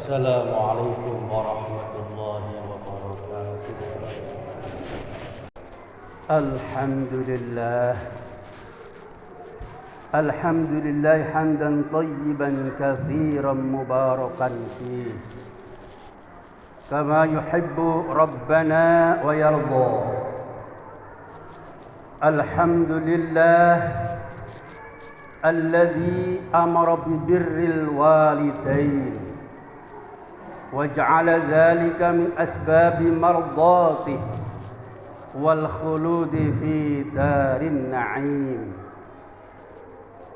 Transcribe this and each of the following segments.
السلام عليكم ورحمة الله وبركاته. الحمد لله حمدا طيبا كثيرا مباركا فيه كما يحب ربنا ويرضى. الحمد لله الذي أمر ببر الوالدين وجعل ذلك من أسباب مرضاته والخلود في دار النعيم،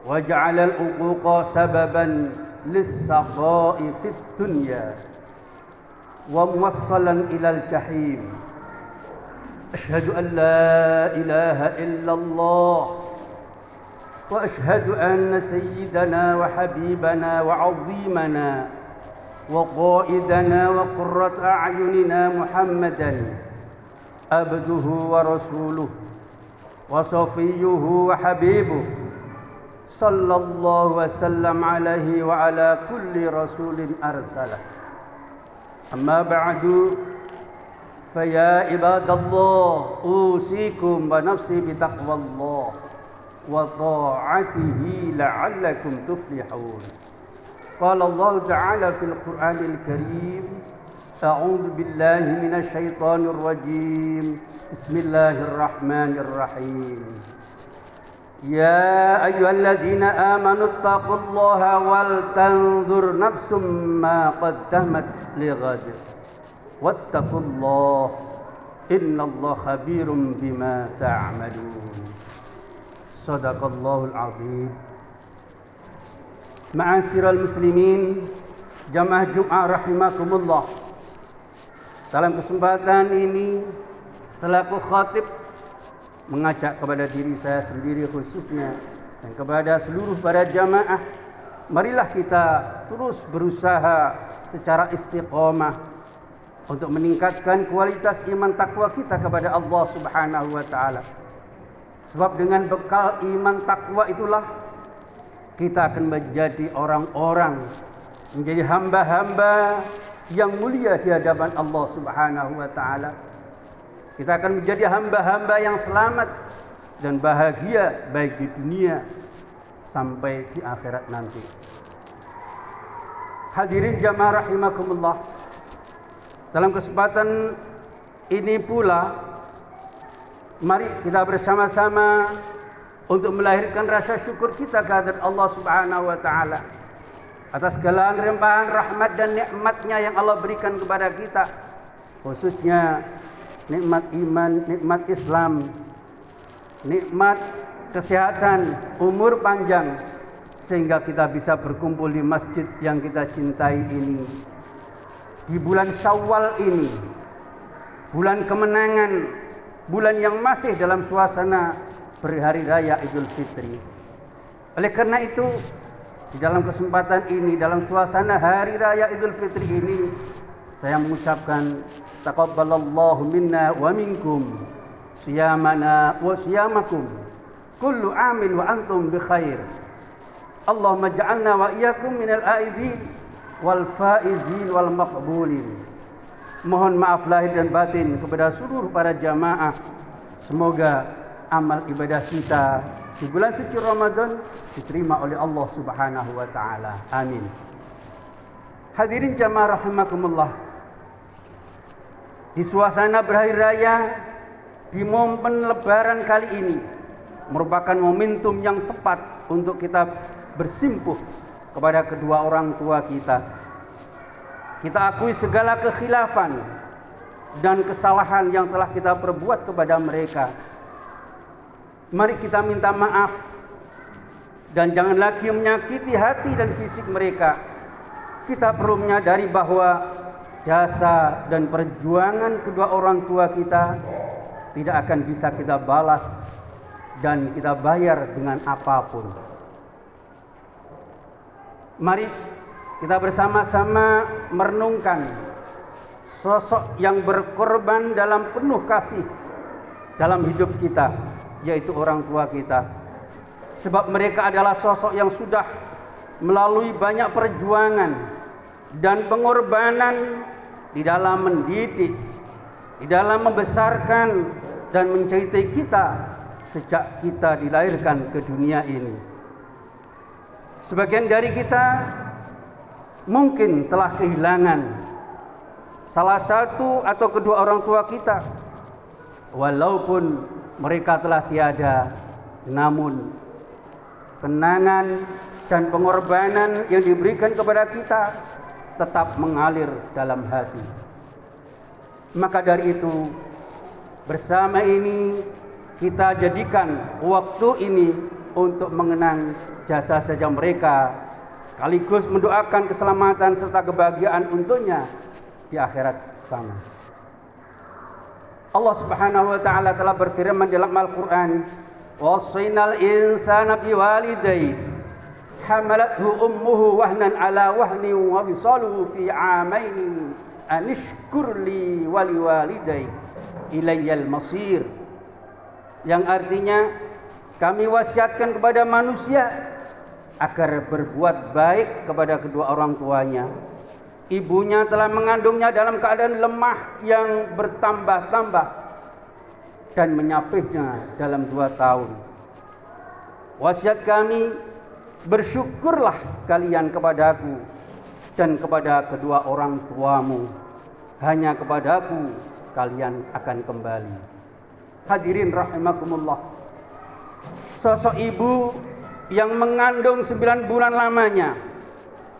وجعل العقوق سببا للسقاء في الدنيا وموصلا إلى الجحيم. أشهد أن لا إله إلا الله وأشهد أن سيدنا وحبيبنا وعظيمنا وقائدنا وقرة أعيننا محمدا عبده ورسوله وصفيه وحبيبه صلى الله وسلم عليه وعلى كل رسول أرسله. أما بعد فيا عباد الله أوصيكم ونفسي بتقوى الله وطاعته لعلكم تفلحون. قال الله تعالى في القرآن الكريم: أعوذ بالله من الشيطان الرجيم، بسم الله الرحمن الرحيم. يا أيها الذين آمنوا اتقوا الله ولتنظر نفس ما قدمت لغد واتقوا الله إن الله خبير بما تعملون. صدق الله العظيم. Ma'asyiral muslimin, jamaah Jum'ah rahimakumullah. Dalam kesempatan ini selaku khatib mengajak kepada diri saya sendiri khususnya dan kepada seluruh para jamaah, marilah kita terus berusaha secara istiqomah untuk meningkatkan kualitas iman takwa kita kepada Allah Subhanahu wa taala. Sebab dengan bekal iman takwa itulah kita akan menjadi orang-orang, menjadi hamba-hamba yang mulia di hadapan Allah Subhanahu wa taala. Kita akan menjadi hamba-hamba yang selamat dan bahagia baik di dunia sampai di akhirat nanti. Hadirin jamaah rahimakumullah. Dalam kesempatan ini pula mari kita bersama-sama untuk melahirkan rasa syukur kita kehadirat Allah Subhanahu wa taala atas segala limpahan rahmat dan nikmatnya yang Allah berikan kepada kita, khususnya nikmat iman, nikmat Islam, nikmat kesehatan, umur panjang, sehingga kita bisa berkumpul di masjid yang kita cintai ini di bulan Syawal ini, bulan kemenangan, bulan yang masih dalam suasana berhari raya Idul Fitri. Oleh karena itu, di dalam kesempatan ini, dalam suasana hari raya Idul Fitri ini, saya mengucapkan taqabbalallahu minna wa minkum siyamana wa siyamakum kullu amin wa antum bi khair. Allahumma ja'alna wa iyyakum minal aidin wal faizin wal maqbulin. Mohon maaf lahir dan batin kepada seluruh para jamaah. Semoga amal ibadah kita di bulan suci Ramadan diterima oleh Allah Subhanahu wa taala. Amin. Hadirin jamaah rahimakumullah. Di suasana berhari raya, di momen lebaran kali ini merupakan momentum yang tepat untuk kita bersimpuh kepada kedua orang tua kita. Kita akui segala kekhilafan dan kesalahan yang telah kita perbuat kepada mereka. Mari kita minta maaf dan jangan lagi menyakiti hati dan fisik mereka. Kita perlu menyadari bahwa jasa dan perjuangan kedua orang tua kita tidak akan bisa kita balas dan kita bayar dengan apapun. Mari kita bersama-sama merenungkan sosok yang berkorban dalam penuh kasih dalam hidup kita, yaitu orang tua kita. Sebab mereka adalah sosok yang sudah melalui banyak perjuangan, dan pengorbanan di dalam mendidik, di dalam membesarkan dan mencintai kita sejak kita dilahirkan ke dunia ini. Sebagian dari kita mungkin telah kehilangan salah satu atau kedua orang tua kita, walaupun mereka telah tiada, namun kenangan dan pengorbanan yang diberikan kepada kita tetap mengalir dalam hati. Maka dari itu, bersama ini kita jadikan waktu ini untuk mengenang jasa-jasa mereka, sekaligus mendoakan keselamatan serta kebahagiaan untuknya di akhirat sana. Allah Subhanahu wa taala telah berfirman dalam Al-Qur'an, "Wassaynal insana biwalidayhi hamalathu ummuhu wahnan ala wahnin wa fisaluhu fi 'amaini an ishkur li wa liwalidayk ilayyal masir." Yang artinya, kami wasiatkan kepada manusia agar berbuat baik kepada kedua orang tuanya. Ibunya telah mengandungnya dalam keadaan lemah yang bertambah-tambah dan menyapihnya dalam 2 tahun. Wasiat kami, bersyukurlah kalian kepadaku dan kepada kedua orang tuamu. Hanya kepadaku kalian akan kembali. Hadirin rahimakumullah. Sosok ibu yang mengandung 9 bulan lamanya,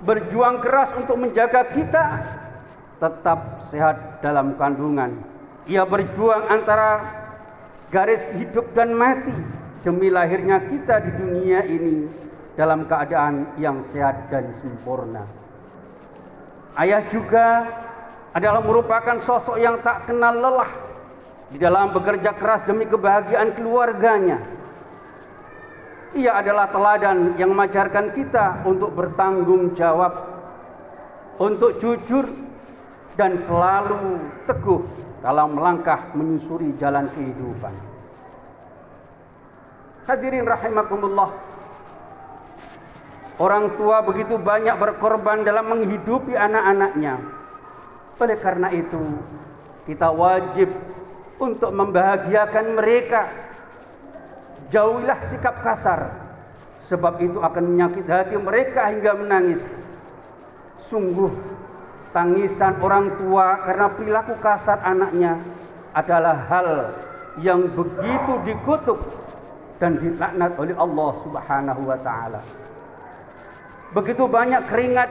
berjuang keras untuk menjaga kita tetap sehat dalam kandungan. Ia berjuang antara garis hidup dan mati demi lahirnya kita di dunia ini dalam keadaan yang sehat dan sempurna. Ayah juga adalah merupakan sosok yang tak kenal lelah di dalam bekerja keras demi kebahagiaan keluarganya. Ia adalah teladan yang mengajarkan kita untuk bertanggung jawab, untuk jujur dan selalu teguh dalam melangkah menyusuri jalan kehidupan. Hadirin rahimakumullah. Orang tua begitu banyak berkorban dalam menghidupi anak-anaknya. Oleh karena itu, kita wajib untuk membahagiakan mereka. Jauhilah sikap kasar, sebab itu akan menyakiti hati mereka hingga menangis. Sungguh, tangisan orang tua karena perilaku kasar anaknya adalah hal yang begitu dikutuk dan dilaknat oleh Allah Subhanahu wa taala. Begitu banyak keringat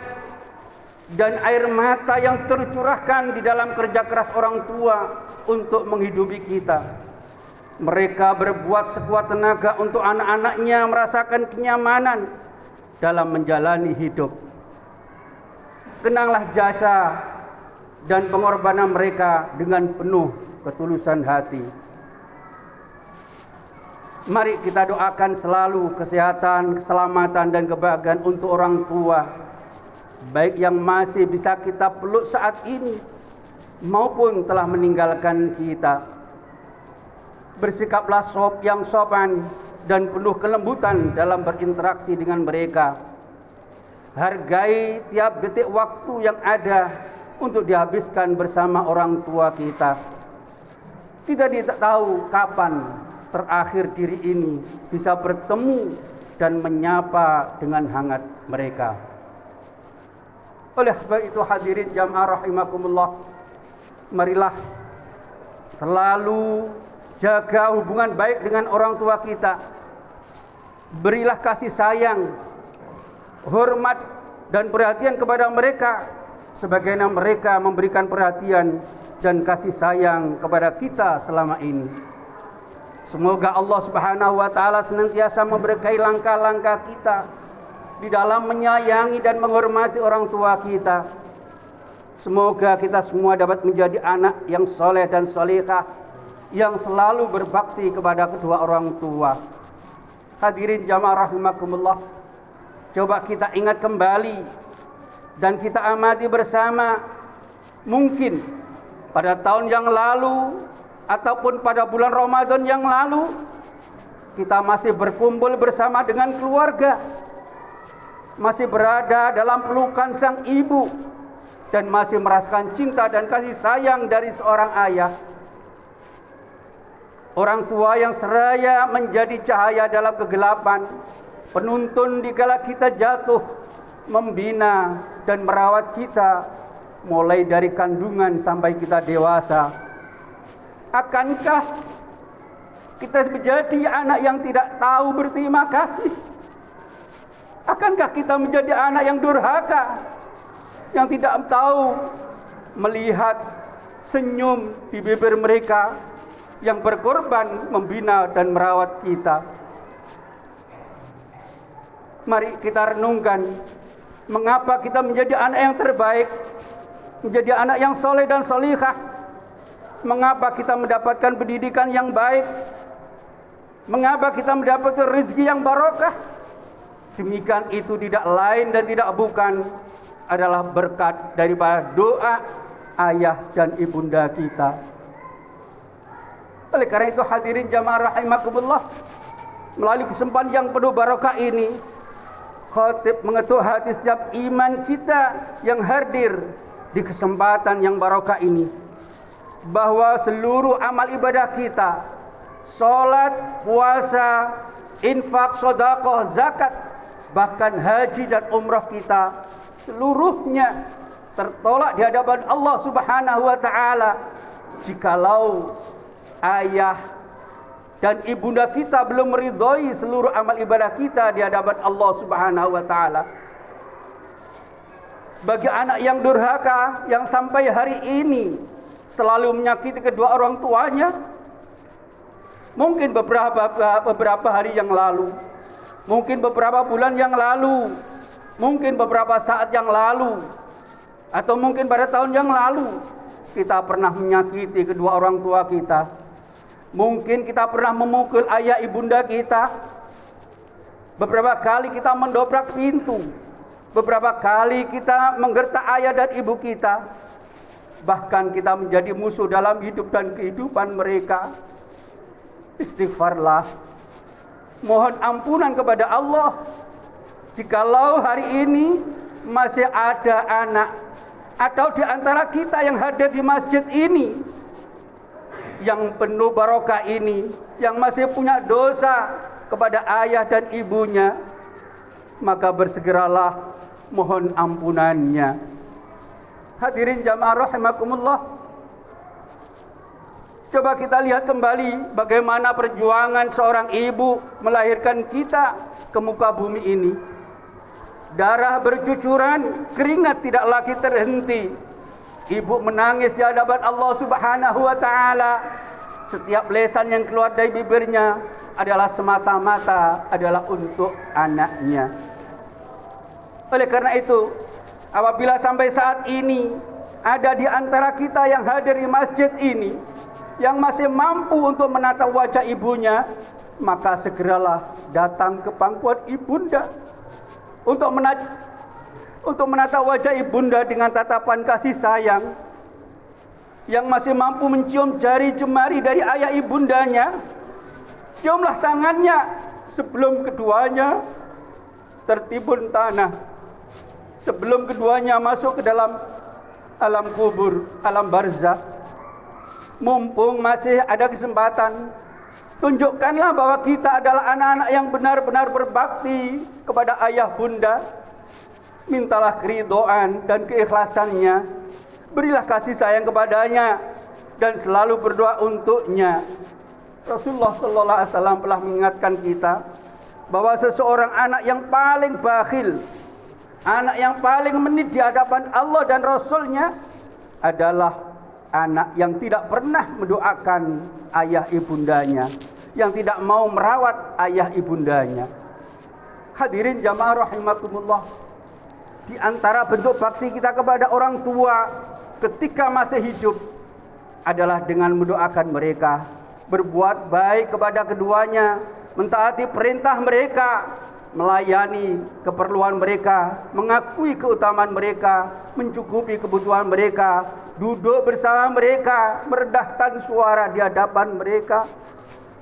dan air mata yang tercurahkan di dalam kerja keras orang tua untuk menghidupi kita. Mereka berbuat sekuat tenaga untuk anak-anaknya merasakan kenyamanan dalam menjalani hidup. Kenanglah jasa dan pengorbanan mereka dengan penuh ketulusan hati. Mari kita doakan selalu kesehatan, keselamatan dan kebahagiaan untuk orang tua, baik yang masih bisa kita peluk saat ini maupun telah meninggalkan kita. Bersikaplah yang sopan dan penuh kelembutan dalam berinteraksi dengan mereka. Hargai tiap detik waktu yang ada untuk dihabiskan bersama orang tua kita. Tidak tahu kapan terakhir diri ini bisa bertemu dan menyapa dengan hangat mereka. Oleh sebab itu hadirin jamaah rahimakumullah, marilah selalu jaga hubungan baik dengan orang tua kita. Berilah kasih sayang, hormat dan perhatian kepada mereka sebagaimana mereka memberikan perhatian dan kasih sayang kepada kita selama ini. Semoga Allah Subhanahu wa taala senantiasa memberkahi langkah-langkah kita di dalam menyayangi dan menghormati orang tua kita. Semoga kita semua dapat menjadi anak yang soleh dan solehah, yang selalu berbakti kepada kedua orang tua. Hadirin jamaah rahimakumullah, coba kita ingat kembali dan kita amati bersama. Mungkin pada tahun yang lalu ataupun pada bulan Ramadan yang lalu kita masih berkumpul bersama dengan keluarga, masih berada dalam pelukan sang ibu, dan masih merasakan cinta dan kasih sayang dari seorang ayah. Orang tua yang seraya menjadi cahaya dalam kegelapan, penuntun dikala kita jatuh, membina dan merawat kita mulai dari kandungan sampai kita dewasa. Akankah kita menjadi anak yang tidak tahu berterima kasih? Akankah kita menjadi anak yang durhaka, yang tidak tahu melihat senyum di bibir mereka yang berkorban membina dan merawat kita? Mari kita renungkan, mengapa kita menjadi anak yang terbaik, menjadi anak yang soleh dan solihah? Mengapa kita mendapatkan pendidikan yang baik? Mengapa kita mendapatkan rezeki yang barokah? Demikian itu tidak lain dan tidak bukan adalah berkat daripada doa ayah dan ibunda kita. Oleh karena itu hadirin jamaah rahimakumullah, melalui kesempatan yang penuh barokah ini, khatib mengetuk hati setiap iman kita yang hadir di kesempatan yang barokah ini, bahwa seluruh amal ibadah kita, salat, puasa, infak, sedekah, zakat, bahkan haji dan umrah kita, seluruhnya tertolak di hadapan Allah Subhanahu wa taala jikalau ayah dan ibunda kita belum meridhai seluruh amal ibadah kita di hadapan Allah Subhanahu wa taala. Bagi anak yang durhaka yang sampai hari ini selalu menyakiti kedua orang tuanya, mungkin beberapa hari yang lalu, mungkin beberapa bulan yang lalu, mungkin beberapa saat yang lalu, atau mungkin pada tahun yang lalu kita pernah menyakiti kedua orang tua kita. Mungkin kita pernah memukul ayah ibunda kita. Beberapa kali kita mendobrak pintu. Beberapa kali kita menggertak ayah dan ibu kita. Bahkan kita menjadi musuh dalam hidup dan kehidupan mereka. Istighfarlah, mohon ampunan kepada Allah. Jikalau hari ini masih ada anak atau di antara kita yang hadir di masjid ini yang penuh barokah ini, yang masih punya dosa kepada ayah dan ibunya, maka bersegeralah mohon ampunannya. Hadirin jamaah rahimakumullah, coba kita lihat kembali bagaimana perjuangan seorang ibu melahirkan kita ke muka bumi ini. Darah bercucuran, keringat tidak lagi terhenti. Ibu menangis di hadapan Allah Subhanahu wa taala. Setiap lesan yang keluar dari bibirnya adalah semata-mata adalah untuk anaknya. Oleh karena itu, apabila sampai saat ini ada di antara kita yang hadir di masjid ini yang masih mampu untuk menatap wajah ibunya, maka segeralah datang ke pangkuan ibunda untuk menatap wajah ibunda dengan tatapan kasih sayang. Yang masih mampu mencium jari jemari dari ayah ibundanya, ciumlah tangannya sebelum keduanya tertimbun tanah, sebelum keduanya masuk ke dalam alam kubur, alam barzakh. Mumpung masih ada kesempatan, tunjukkanlah bahwa kita adalah anak-anak yang benar-benar berbakti kepada ayah bunda. Mintalah keridhaan dan keikhlasannya, berilah kasih sayang kepadanya dan selalu berdoa untuknya. Rasulullah sallallahu alaihi wasallam telah mengingatkan kita bahwa seseorang anak yang paling bakhil, anak yang paling menit di hadapan Allah dan Rasulnya adalah anak yang tidak pernah mendoakan ayah ibundanya, yang tidak mau merawat ayah ibundanya. Hadirin jamaah rahimakumullah, di antara bentuk bakti kita kepada orang tua ketika masih hidup adalah dengan mendoakan mereka, berbuat baik kepada keduanya, mentaati perintah mereka, melayani keperluan mereka, mengakui keutamaan mereka, mencukupi kebutuhan mereka, duduk bersama mereka, merendahkan suara di hadapan mereka,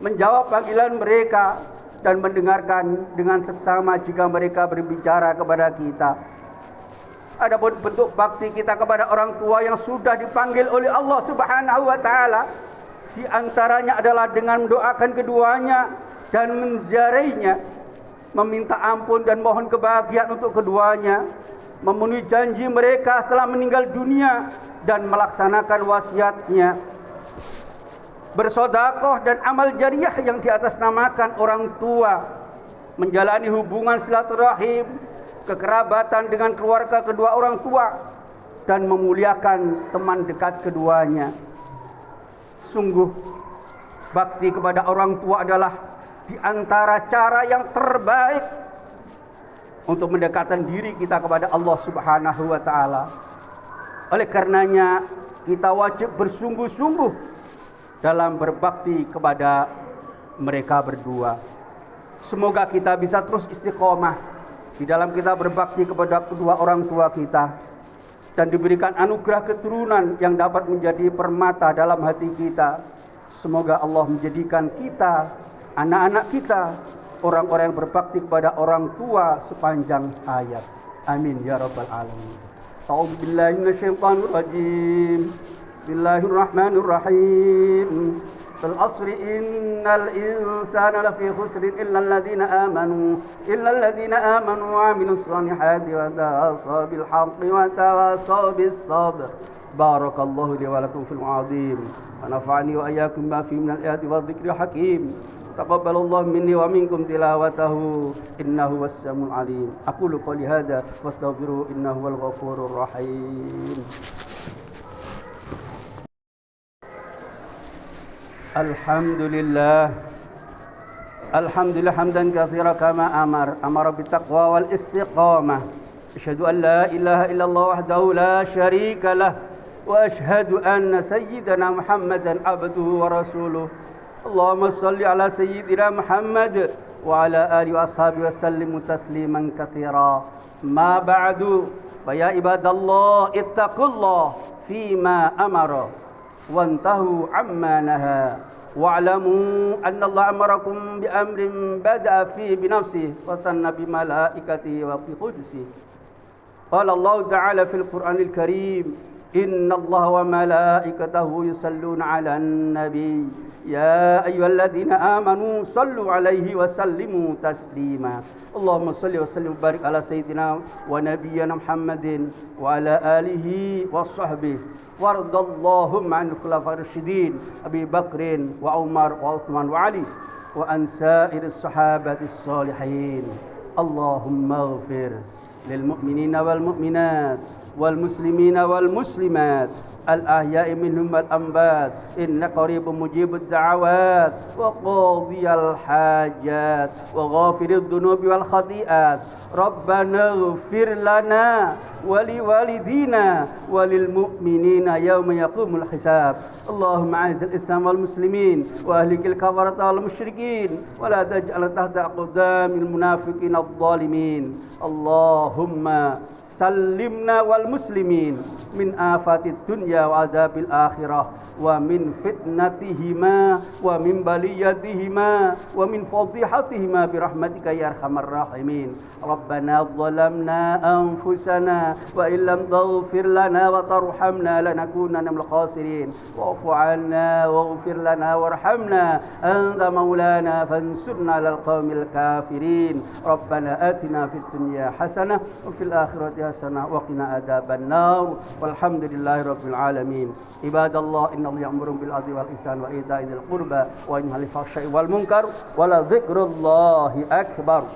menjawab panggilan mereka, dan mendengarkan dengan seksama jika mereka berbicara kepada kita. Adapun bentuk bakti kita kepada orang tua yang sudah dipanggil oleh Allah Subhanahu wa taala, di antaranya adalah dengan mendoakan keduanya dan menziarahinya, meminta ampun dan mohon kebahagiaan untuk keduanya, memenuhi janji mereka setelah meninggal dunia dan melaksanakan wasiatnya, bersedekah dan amal jariah yang diatasnamakan orang tua, menjalani hubungan silaturahim, kekerabatan dengan keluarga kedua orang tua, dan memuliakan teman dekat keduanya. Sungguh, bakti kepada orang tua adalah di antara cara yang terbaik untuk mendekatkan diri kita kepada Allah Subhanahu wa taala. Oleh karenanya, kita wajib bersungguh-sungguh dalam berbakti kepada mereka berdua. Semoga kita bisa terus istiqomah di dalam kita berbakti kepada kedua orang tua kita, dan diberikan anugerah keturunan yang dapat menjadi permata dalam hati kita. Semoga Allah menjadikan kita, anak-anak kita, orang-orang yang berbakti kepada orang tua sepanjang hayat. Amin ya rabbal alamin. A'udzu billahi minasyaitonir rajim. Bismillahirrahmanirrahim. Wal 'asri innal insana lafi khusrin illa alladhina amanu wa 'amilus solihati wa tawasaw bil haqqi wa tawasaw bis sabr. Barakallahu li wa lakum fil 'azim. Wa nafa'ani wa iyyakum ma fihi minal ayati wadh-dhikril hakim. Taqabbalallahu minni wa minkum tilawatahu innahu was-sami'ul 'alim. Aqulu qouli hadza wastaghfiruhu innahu wal ghafurur rahim. Alhamdulillah hamdan katsiran kama amara bittaqwa wal istiqamah. Asyhadu an la ilaha illallah wahdahu la syarika lah wa asyhadu anna sayyidana Muhammadan abduhu wa rasuluh. Allahumma shalli ala sayyidina Muhammad wa ala alihi wa ashabihi wa sallimu tasliman katsira. Ma ba'du, fa ya ibadallah ittaqullah fima amara wantahu amma naha wa'lamu anna Allah amarakum bi amrin bada'a fi bi nafsihi wa sanna bi malaikatihi wa bi qudsihi. Qala Allah ta'ala fil Qur'anil Karim, inna Allah wa malaikatahu yusalluna 'alan nabi ya ayyuhalladzina amanu sallu 'alaihi wa sallimu taslima. Allahumma salli wa sallim wa barik ala sayyidina wa nabiyyina Muhammadin wa ala alihi wa sahbihi wardallahumma 'anil khulafa'ir rasyidin Abi Bakrin wa Umar wa Uthman wa Ali wa an sa'iris sahabatis salihin. Allahumma ighfir lil mu'minina wal mu'minat wal muslimina wal muslimat al ahya'i minhum wal amwat innaka qaribun mujibud da'awat wa qadiyal hajat wa ghafirudz dzunubi wal khati'at. Rabbana ighfir lana wa liwalidina wa lil mu'minina yauma yaqumul hisab. Allahumma a'izil islam wal muslimin wa ahlikil kafarata wal musyrikin wa la taj'al tahta aqdamil munafiqin adh-dhalimin. Allahumma sallimna wal muslimin min afatid dunya wa adzabil akhirah wa min fitnatihima wa min baliyatihima wa min fadhihatihima bi rahmatika ya arhamar rahimin. Rabbana zalamna anfusana wa illam taghfir lana wa tarhamna lanakunanna minal khasirin. Wa'fu 'anna waghfir lana warhamna anta maulana fansurna 'alal qaumil kafirin. Rabbana atina fid dunya hasanah wa fil akhirati hasanah wa qina adzaban nar. Walhamdulillahi rabbil alamin. Ibadallah, inna Allah ya'muru bil 'adli wal ihsani wa ita'i dzil qurba wa yanha 'anil fahsya'i wal munkar wa la dzikrullahi akbar.